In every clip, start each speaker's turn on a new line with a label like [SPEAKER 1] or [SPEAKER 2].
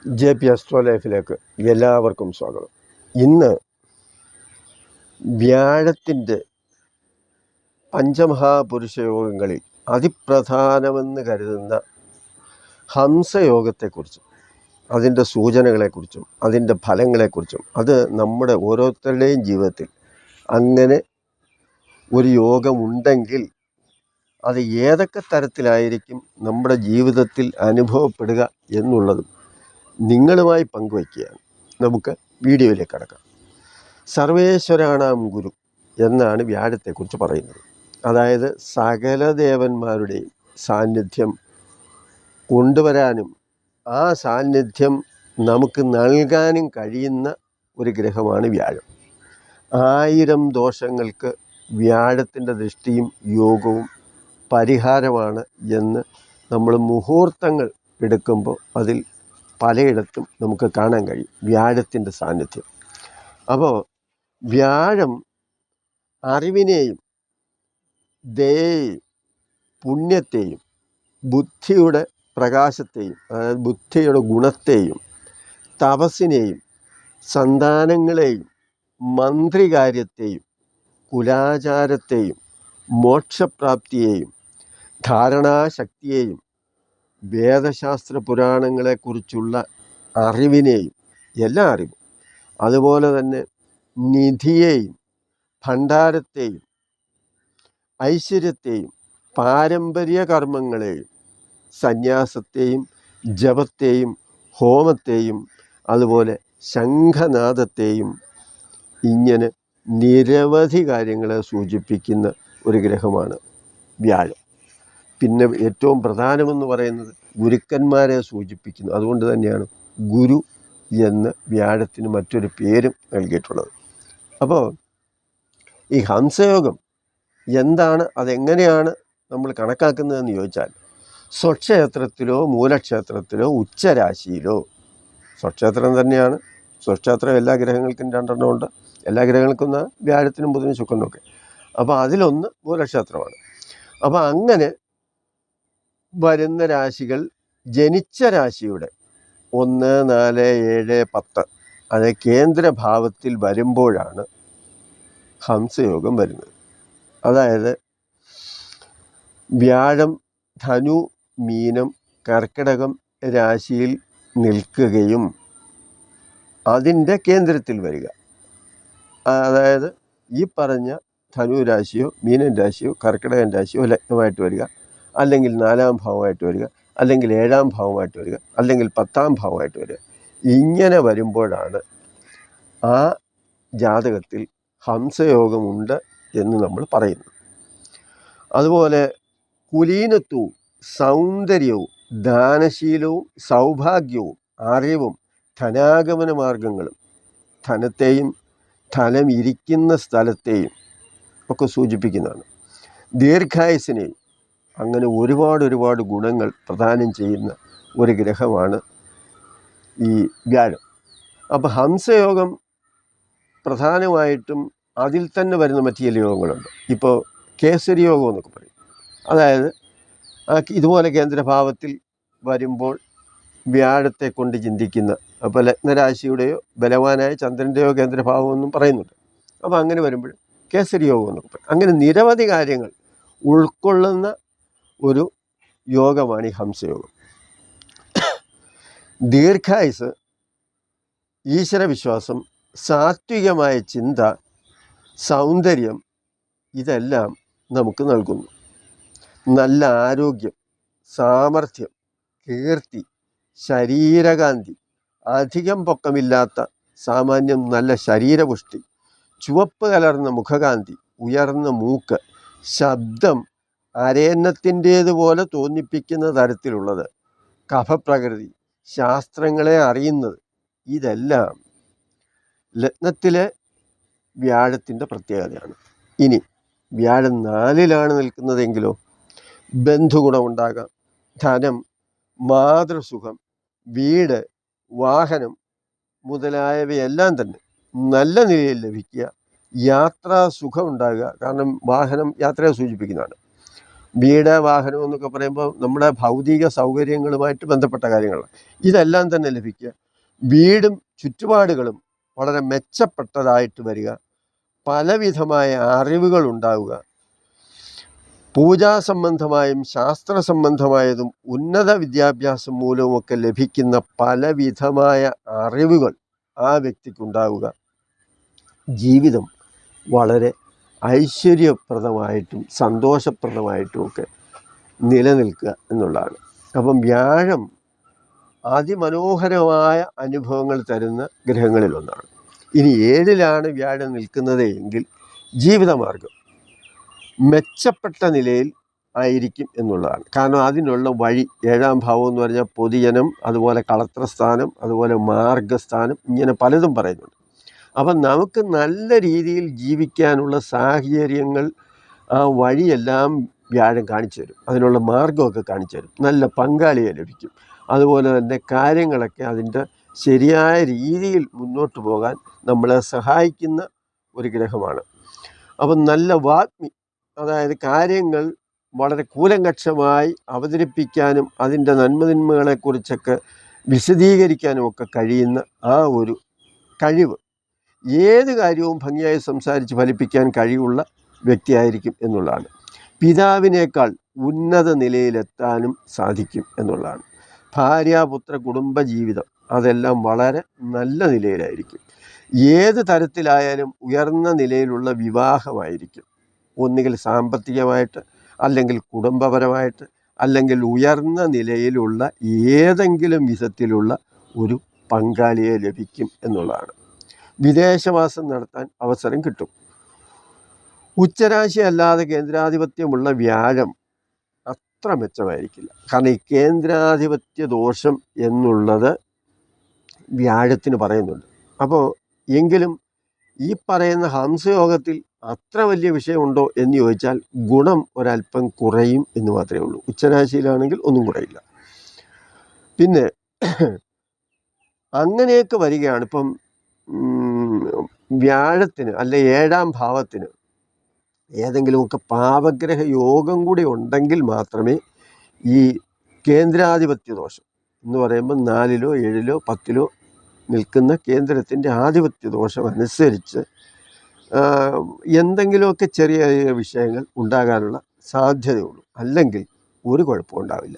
[SPEAKER 1] JP astro ലൈഫിലേക്ക് എല്ലാവർക്കും സ്വാഗതം. ഇന്ന് വ്യാഴത്തിൻ്റെ പഞ്ചമഹാപുരുഷ യോഗങ്ങളിൽ അതിപ്രധാനമെന്ന് കരുതുന്ന ഹംസയോഗത്തെക്കുറിച്ചും അതിൻ്റെ സൂചനകളെക്കുറിച്ചും അതിൻ്റെ ഫലങ്ങളെക്കുറിച്ചും, അത് നമ്മുടെ ഓരോരുത്തരുടെയും ജീവിതത്തിൽ അങ്ങനെ ഒരു യോഗമുണ്ടെങ്കിൽ അത് ഏതൊക്കെ തരത്തിലായിരിക്കും നമ്മുടെ ജീവിതത്തിൽ അനുഭവപ്പെടുക എന്നുള്ളതും നിങ്ങളുമായി പങ്കുവയ്ക്കുകയാണ്. നമുക്ക് വീഡിയോയിലേക്ക് കടക്കാം. സർവേശ്വരാണാം ഗുരു എന്നാണ് വ്യാഴത്തെക്കുറിച്ച് പറയുന്നത്. അതായത് സകല ദേവന്മാരുടെയും സാന്നിധ്യം കൊണ്ടുവരാനും ആ സാന്നിധ്യം നമുക്ക് നൽകാനും കഴിയുന്ന ഒരു ഗ്രഹമാണ് വ്യാഴം. 1000 ദോഷങ്ങൾക്ക് വ്യാഴത്തിൻ്റെ ദൃഷ്ടിയും യോഗവും പരിഹാരമാണ് എന്ന് നമ്മൾ മുഹൂർത്തങ്ങൾ എടുക്കുമ്പോൾ അതിൽ പലയിടത്തും നമുക്ക് കാണാൻ കഴിയും വ്യാഴത്തിൻ്റെ സാന്നിധ്യം. അപ്പോൾ വ്യാഴം അറിവിനെയും ദയയെയും പുണ്യത്തെയും ബുദ്ധിയുടെ പ്രകാശത്തെയും, അതായത് ബുദ്ധിയുടെ ഗുണത്തെയും തപസ്സിനെയും സന്താനങ്ങളെയും മന്ത്രികാര്യത്തെയും കുലാചാരത്തെയും മോക്ഷപ്രാപ്തിയെയും ധാരണാശക്തിയെയും വേദശാസ്ത്ര പുരാണങ്ങളെക്കുറിച്ചുള്ള അറിവിനെയും, എല്ലാ അറിവും, അതുപോലെ തന്നെ നിധിയെയും ഭണ്ഡാരത്തെയും ഐശ്വര്യത്തെയും പാരമ്പര്യ കർമ്മങ്ങളെയും സന്യാസത്തെയും ജപത്തെയും ഹോമത്തെയും അതുപോലെ ശംഖനാദത്തെയും ഇങ്ങനെ നിരവധി കാര്യങ്ങളെ സൂചിപ്പിക്കുന്ന ഒരു ഗ്രഹമാണ് വ്യാഴം. പിന്നെ ഏറ്റവും പ്രധാനമെന്ന് പറയുന്നത് ഗുരുക്കന്മാരെ സൂചിപ്പിക്കുന്നു. അതുകൊണ്ട് തന്നെയാണ് ഗുരു എന്ന് വ്യാഴത്തിന് മറ്റൊരു പേരും നൽകിയിട്ടുള്ളത്. അപ്പോൾ ഈ ഹംസയോഗം എന്താണ്, അതെങ്ങനെയാണ് നമ്മൾ കണക്കാക്കുന്നതെന്ന് ചോദിച്ചാൽ, സ്വക്ഷേത്രത്തിലോ മൂലക്ഷേത്രത്തിലോ ഉച്ചരാശിയിലോ, സ്വക്ഷേത്രം തന്നെയാണ്, സ്വക്ഷേത്രം എല്ലാ ഗ്രഹങ്ങൾക്കും 2 ഉണ്ട്, എല്ലാ ഗ്രഹങ്ങൾക്കും വ്യാഴത്തിനും ബുധനും ശുക്രനും ഒക്കെ. അപ്പോൾ അതിലൊന്ന് മൂലക്ഷേത്രമാണ്. അപ്പോൾ അങ്ങനെ വരുന്ന രാശികൾ ജനിച്ച രാശിയുടെ 1, 4, 7, 10 അത് കേന്ദ്രഭാവത്തിൽ വരുമ്പോഴാണ് ഹംസയോഗം വരുന്നത്. അതായത് വ്യാഴം ധനു, മീനം, കർക്കിടകം രാശിയിൽ നിൽക്കുകയും അതിൻ്റെ കേന്ദ്രത്തിൽ വരിക, അതായത് ഈ പറഞ്ഞ ധനു രാശിയോ മീനൻ രാശിയോ കർക്കിടകൻ രാശിയോ ലഗ്നമായിട്ട് വരിക, അല്ലെങ്കിൽ 4ാം ഭാവമായിട്ട് വരിക, അല്ലെങ്കിൽ 7ാം ഭാവമായിട്ട് വരിക, അല്ലെങ്കിൽ 10ാം ഭാവമായിട്ട് വരിക. ഇങ്ങനെ വരുമ്പോഴാണ് ആ ജാതകത്തിൽ ഹംസയോഗമുണ്ട് എന്ന് നമ്മൾ പറയുന്നത്. അതുപോലെ കുലീനത്വവും സൗന്ദര്യവും ദാനശീലവും സൗഭാഗ്യവും അറിവും ധനാഗമന മാർഗങ്ങളും ധനത്തെയും ധനം ഇരിക്കുന്ന സ്ഥലത്തെയും ഒക്കെ സൂചിപ്പിക്കുന്നതാണ്. ദീർഘായുസിനെയും, അങ്ങനെ ഒരുപാട് ഗുണങ്ങൾ പ്രദാനം ചെയ്യുന്ന ഒരു ഗ്രഹമാണ് ഈ വ്യാഴം. അപ്പോൾ ഹംസയോഗം പ്രധാനമായിട്ടും അതിൽ തന്നെ വരുന്ന മറ്റു ചില യോഗങ്ങളുണ്ട്. ഇപ്പോൾ കേസരി യോഗം എന്നൊക്കെ പറയും. അതായത് ഇതുപോലെ കേന്ദ്രഭാവത്തിൽ വരുമ്പോൾ വ്യാഴത്തെ കൊണ്ട് ചിന്തിക്കുന്ന, അപ്പോൾ ലഗ്നരാശിയുടെയോ ബലവാനായ ചന്ദ്രൻ്റെയോ കേന്ദ്രഭാവമെന്നും പറയുന്നുണ്ട്. അപ്പോൾ അങ്ങനെ വരുമ്പോൾ കേസരി യോഗം എന്നൊക്കെ പറയും. അങ്ങനെ നിരവധി കാര്യങ്ങൾ ഉൾക്കൊള്ളുന്ന ഒരു യോഗമാണ് ഈ ഹംസയോഗം. ദീർഘായുസ്, ഈശ്വരവിശ്വാസം, സാത്വികമായ ചിന്ത, സൗന്ദര്യം, ഇതെല്ലാം നമുക്ക് നൽകുന്നു. നല്ല ആരോഗ്യം, സാമർഥ്യം, കീർത്തി, ശരീരകാന്തി, അധികം പൊക്കമില്ലാത്ത സാമാന്യം നല്ല ശരീരപുഷ്ടി, ചുവപ്പ് കലർന്ന മുഖകാന്തി, ഉയർന്ന മൂക്ക്, ശബ്ദം അരയന്നത്തിൻ്റേതുപോലെ തോന്നിപ്പിക്കുന്ന തരത്തിലുള്ളത്, കഫപ്രകൃതി, ശാസ്ത്രങ്ങളെ അറിയുന്നത്, ഇതെല്ലാം ലഗ്നത്തിലെ വ്യാഴത്തിൻ്റെ പ്രത്യേകതയാണ്. ഇനി വ്യാഴം 4ലാണ് നിൽക്കുന്നതെങ്കിലോ ബന്ധുഗുണമുണ്ടാകാം, ധനം, മാതൃസുഖം, വീട്, വാഹനം മുതലായവയെല്ലാം തന്നെ നല്ല നിലയിൽ ലഭിക്കുക, യാത്രാസുഖം ഉണ്ടാകുക, കാരണം വാഹനം യാത്രയെ സൂചിപ്പിക്കുന്നതാണ്, വീട്, വാഹനം എന്നൊക്കെ പറയുമ്പോൾ നമ്മുടെ ഭൗതിക സൗകര്യങ്ങളുമായിട്ട് ബന്ധപ്പെട്ട കാര്യങ്ങളാണ്. ഇതെല്ലാം തന്നെ ലഭിക്കുക, വീടും ചുറ്റുപാടുകളും വളരെ മെച്ചപ്പെട്ടതായിട്ട് വരിക, പലവിധമായ അറിവുകൾ ഉണ്ടാവുക, പൂജാ സംബന്ധമായും ശാസ്ത്ര സംബന്ധമായതും ഉന്നത വിദ്യാഭ്യാസം മൂലവുമൊക്കെ ലഭിക്കുന്ന പലവിധമായ അറിവുകൾ ആ വ്യക്തിക്കുണ്ടാവുക, ജീവിതം വളരെ ഐശ്വര്യപ്രദമായിട്ടും സന്തോഷപ്രദമായിട്ടുമൊക്കെ നിലനിൽക്കുക എന്നുള്ളതാണ്. അപ്പം വ്യാഴം അതിമനോഹരമായ അനുഭവങ്ങൾ തരുന്ന ഗ്രഹങ്ങളിലൊന്നാണ്. ഇനി 7-ലാണ് വ്യാഴം നിൽക്കുന്നത് എങ്കിൽ ജീവിതമാർഗം മെച്ചപ്പെട്ട നിലയിൽ ആയിരിക്കും എന്നുള്ളതാണ്. കാരണം അതിനുള്ള വഴി, 7-ാം ഭാവം എന്ന് പറഞ്ഞാൽ പൊതുജനം, അതുപോലെ കളത്രസ്ഥാനം, അതുപോലെ മാർഗസ്ഥാനം, ഇങ്ങനെ പലതും പറയുന്നുണ്ട്. അപ്പം നമുക്ക് നല്ല രീതിയിൽ ജീവിക്കാനുള്ള സാഹചര്യങ്ങൾ, ആ വഴിയെല്ലാം വ്യാഴം കാണിച്ചു തരും, അതിനുള്ള മാർഗമൊക്കെ കാണിച്ചു തരും, നല്ല പങ്കാളിയെ ലഭിക്കും. അതുപോലെ തന്നെ കാര്യങ്ങളൊക്കെ അതിൻ്റെ ശരിയായ രീതിയിൽ മുന്നോട്ട് പോകാൻ നമ്മളെ സഹായിക്കുന്ന ഒരു ഗ്രഹമാണ്. അപ്പം നല്ല വാഗ്മി, അതായത് കാര്യങ്ങൾ വളരെ കൂലങ്കക്ഷമായി അവതരിപ്പിക്കാനും അതിൻ്റെ നന്മതിന്മകളെക്കുറിച്ചൊക്കെ വിശദീകരിക്കാനും ഒക്കെ കഴിയുന്ന ആ ഒരു കഴിവ്, ഏത് കാര്യവും ഭംഗിയായി സംസാരിച്ച് ഫലിപ്പിക്കാൻ കഴിവുള്ള വ്യക്തിയായിരിക്കും എന്നുള്ളതാണ്. പിതാവിനേക്കാൾ ഉന്നത നിലയിലെത്താനും സാധിക്കും എന്നുള്ളതാണ്. ഭാര്യാപുത്ര കുടുംബ ജീവിതം അതെല്ലാം വളരെ നല്ല നിലയിലായിരിക്കും. ഏത് തരത്തിലായാലും ഉയർന്ന നിലയിലുള്ള വിവാഹമായിരിക്കും, ഒന്നുകിൽ സാമ്പത്തികമായിട്ട്, അല്ലെങ്കിൽ കുടുംബപരമായിട്ട്, അല്ലെങ്കിൽ ഉയർന്ന നിലയിലുള്ള ഏതെങ്കിലും വിധത്തിലുള്ള ഒരു പങ്കാളിയെ ലഭിക്കും എന്നുള്ളതാണ്. വിദേശവാസം നടത്താൻ അവസരം കിട്ടും. ഉച്ചരാശി അല്ലാതെ കേന്ദ്രാധിപത്യമുള്ള വ്യാഴം അത്ര മെച്ചമായിരിക്കില്ല. കാരണം ഈ കേന്ദ്രാധിപത്യ ദോഷം എന്നുള്ളത് വ്യാഴത്തിന് പറയുന്നുണ്ട്. അപ്പോൾ എങ്കിലും ഈ പറയുന്ന ഹംസയോഗത്തിൽ അത്ര വലിയ വിഷയമുണ്ടോ എന്ന് ചോദിച്ചാൽ ഗുണം ഒരല്പം കുറയും എന്ന് മാത്രമേ ഉള്ളൂ. ഉച്ചരാശിയിലാണെങ്കിൽ ഒന്നും കുറയില്ല. പിന്നെ അങ്ങനെയൊക്കെ വരികയാണ്. ഇപ്പം വ്യാഴത്തിന് അല്ലെ 7-ാം ഭാവത്തിന് ഏതെങ്കിലുമൊക്കെ പാപഗ്രഹ യോഗം കൂടി ഉണ്ടെങ്കിൽ മാത്രമേ ഈ കേന്ദ്രാധിപത്യ ദോഷം എന്ന് പറയുമ്പോൾ 4-ലോ 7-ലോ 10-ലോ നിൽക്കുന്ന കേന്ദ്രത്തിൻ്റെ ആധിപത്യ ദോഷം അനുസരിച്ച് എന്തെങ്കിലുമൊക്കെ ചെറിയ ചെറിയ വിഷയങ്ങൾ ഉണ്ടാകാനുള്ള സാധ്യതയുള്ളൂ. അല്ലെങ്കിൽ ഒരു കുഴപ്പവും ഉണ്ടാവില്ല.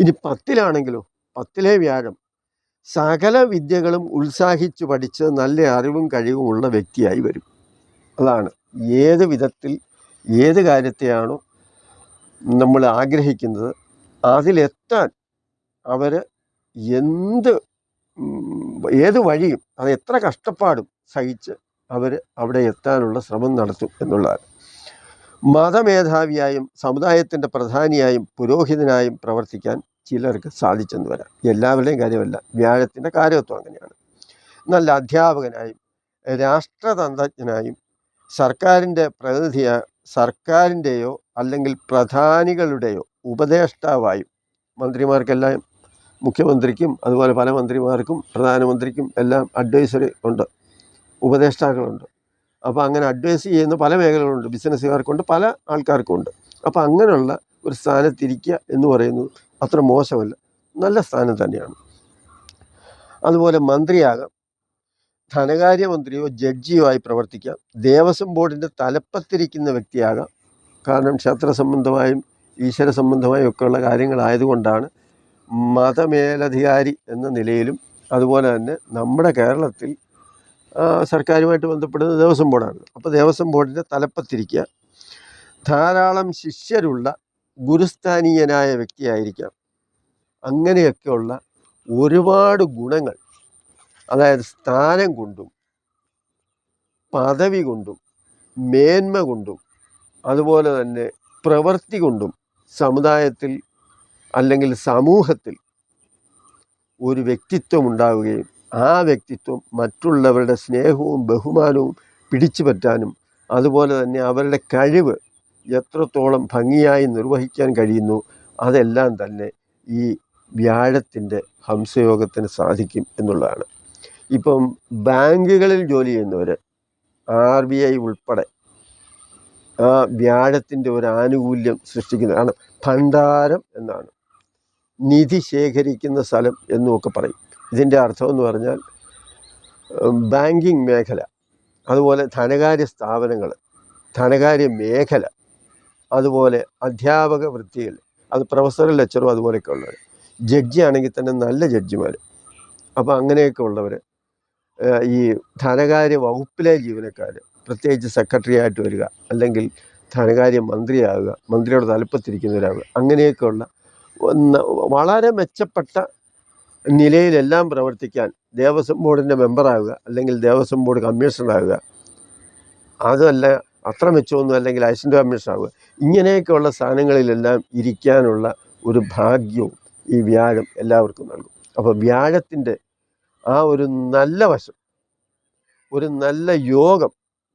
[SPEAKER 1] ഇനി 10-ലാണെങ്കിലോ, 10-ലെ വ്യാഴം സകല വിദ്യകളും ഉത്സാഹിച്ച് പഠിച്ച് നല്ല അറിവും കഴിവുമുള്ള വ്യക്തിയായി വരും. അതാണ് ഏത് വിധത്തിൽ ഏത് കാര്യത്തെയാണോ നമ്മൾ ആഗ്രഹിക്കുന്നത് അതിലെത്താൻ അവർ ഏത് വഴിയും, അത് എത്ര കഷ്ടപ്പാടും സഹിച്ച് അവർ അവിടെ എത്താനുള്ള ശ്രമം നടത്തും എന്നുള്ളതാണ്. മതമേധാവിയായും സമുദായത്തിൻ്റെ പ്രധാനിയായും പുരോഹിതനായും പ്രവർത്തിക്കാൻ ചിലർക്ക് സാധിച്ചെന്ന് വരാം. എല്ലാവരുടെയും കാര്യമല്ല, വ്യാഴത്തിൻ്റെ കാര്യത്വം അങ്ങനെയാണ്. നല്ല അധ്യാപകനായും രാഷ്ട്രതന്ത്രജ്ഞനായും സർക്കാരിൻ്റെയോ അല്ലെങ്കിൽ പ്രധാനികളുടെയോ ഉപദേഷ്ടാവായും, മന്ത്രിമാർക്കെല്ലാം, മുഖ്യമന്ത്രിക്കും അതുപോലെ പല മന്ത്രിമാർക്കും പ്രധാനമന്ത്രിക്കും എല്ലാം അഡ്വൈസറി ഉണ്ട്, ഉപദേഷ്ടാക്കളുണ്ട്. അപ്പോൾ അങ്ങനെ അഡ്വൈസ് ചെയ്യുന്ന പല മേഖലകളുണ്ട്, ബിസിനസ്സുകാർക്കുണ്ട്, പല ആൾക്കാർക്കുണ്ട്. അപ്പോൾ അങ്ങനെയുള്ള ഒരു സ്ഥാനത്തിരിക്കുക എന്ന് പറയുന്നത് അത്ര മോശമല്ല, നല്ല സ്ഥാനം തന്നെയാണ്. അതുപോലെ മന്ത്രിയാകാം, ധനകാര്യമന്ത്രിയോ ജഡ്ജിയോ ആയി പ്രവർത്തിക്കാം, ദേവസ്വം ബോർഡിൻ്റെ തലപ്പത്തിരിക്കുന്ന വ്യക്തിയാകാം. കാരണം ക്ഷേത്ര സംബന്ധമായും ഈശ്വര സംബന്ധമായും ഒക്കെയുള്ള കാര്യങ്ങളായതുകൊണ്ടാണ് മതമേലധികാരി എന്ന നിലയിലും. അതുപോലെ തന്നെ നമ്മുടെ കേരളത്തിൽ സർക്കാരുമായിട്ട് ബന്ധപ്പെടുന്ന ദേവസ്വം ബോർഡാണ്. അപ്പോൾ ദേവസ്വം ബോർഡിൻ്റെ തലപ്പത്തിരിക്കുക, ധാരാളം ശിഷ്യരുള്ള ഗുരുസ്ഥാനീയനായ വ്യക്തിയായിരിക്കാം. അങ്ങനെയൊക്കെയുള്ള ഒരുപാട് ഗുണങ്ങൾ, അതായത് സ്ഥാനം കൊണ്ടും പദവി കൊണ്ടും മേന്മ കൊണ്ടും അതുപോലെ തന്നെ പ്രവൃത്തി കൊണ്ടും സമുദായത്തിൽ അല്ലെങ്കിൽ സമൂഹത്തിൽ ഒരു വ്യക്തിത്വം ഉണ്ടാവുകയും ആ വ്യക്തിത്വം മറ്റുള്ളവരുടെ സ്നേഹവും ബഹുമാനവും പിടിച്ചു പറ്റാനും അതുപോലെ തന്നെ അവരുടെ കഴിവ് എത്രത്തോളം ഭംഗിയായി നിർവഹിക്കാൻ കഴിയുന്നു അതെല്ലാം തന്നെ ഈ വ്യാഴത്തിൻ്റെ ഹംസയോഗത്തിന് സാധിക്കും എന്നുള്ളതാണ്. ഇപ്പം ബാങ്കുകളിൽ ജോലി ചെയ്യുന്നവർ, RBI ഉൾപ്പെടെ ആ വ്യാഴത്തിൻ്റെ ഒരു ആനുകൂല്യം സൃഷ്ടിക്കുന്നത്. കാരണം ഭണ്ഡാരം എന്നാണ്, നിധി ശേഖരിക്കുന്ന സ്ഥലം എന്നുമൊക്കെ പറയും. ഇതിൻ്റെ അർത്ഥം എന്ന് പറഞ്ഞാൽ ബാങ്കിങ് മേഖല, അതുപോലെ ധനകാര്യ സ്ഥാപനങ്ങൾ, ധനകാര്യ മേഖല, അതുപോലെ അധ്യാപക വൃത്തികൾ, അത് പ്രൊഫസറും ലെക്ചറും അതുപോലെയൊക്കെ ഉള്ളവർ, ജഡ്ജി ആണെങ്കിൽ തന്നെ നല്ല ജഡ്ജിമാർ. അപ്പോൾ അങ്ങനെയൊക്കെ ഉള്ളവർ, ഈ ധനകാര്യ വകുപ്പിലെ ജീവനക്കാർ, പ്രത്യേകിച്ച് സെക്രട്ടറി ആയിട്ട് വരിക, അല്ലെങ്കിൽ ധനകാര്യ മന്ത്രിയാകുക, മന്ത്രിയുടെ തലപ്പത്തിരിക്കുന്നവരാകുക, അങ്ങനെയൊക്കെയുള്ള വളരെ മെച്ചപ്പെട്ട നിലയിലെല്ലാം പ്രവർത്തിക്കാൻ ദേവസ്വം ബോർഡിൻ്റെ മെമ്പറാകുക, അല്ലെങ്കിൽ ദേവസ്വം ബോർഡ് കമ്മീഷണറാകുക, അതല്ല അത്ര മെച്ചമൊന്നും അല്ലെങ്കിൽ അസിസ്റ്റൻ്റ് കമ്മീഷണറാകുക, ഇങ്ങനെയൊക്കെയുള്ള സ്ഥാനങ്ങളിലെല്ലാം ഇരിക്കാനുള്ള ഒരു ഭാഗ്യവും ഈ വ്യാഴം എല്ലാവർക്കും നൽകും. അപ്പോൾ വ്യാഴത്തിൻ്റെ ആ ഒരു നല്ല വശം, ഒരു നല്ല യോഗം,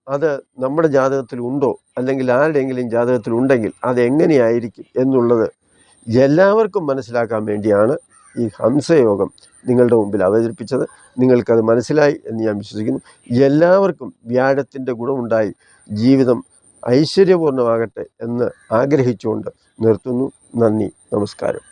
[SPEAKER 1] അത് നമ്മുടെ ജാതകത്തിലുണ്ടോ അല്ലെങ്കിൽ ആരുടെയെങ്കിലും ജാതകത്തിലുണ്ടെങ്കിൽ അതെങ്ങനെയായിരിക്കും എന്നുള്ളത് എല്ലാവർക്കും മനസ്സിലാക്കാൻ വേണ്ടിയാണ് ഈ ഹംസയോഗം നിങ്ങളുടെ മുമ്പിൽ അവതരിപ്പിച്ചത്. നിങ്ങൾക്കത് മനസ്സിലായി എന്ന് ഞാൻ വിശ്വസിക്കുന്നു. എല്ലാവർക്കും വ്യാഴത്തിൻ്റെ ഗുണമുണ്ടായി ജീവിതം ഐശ്വര്യപൂർണ്ണമാകട്ടെ എന്ന് ആഗ്രഹിച്ചുകൊണ്ട് നിർത്തുന്നു. നന്ദി, നമസ്കാരം.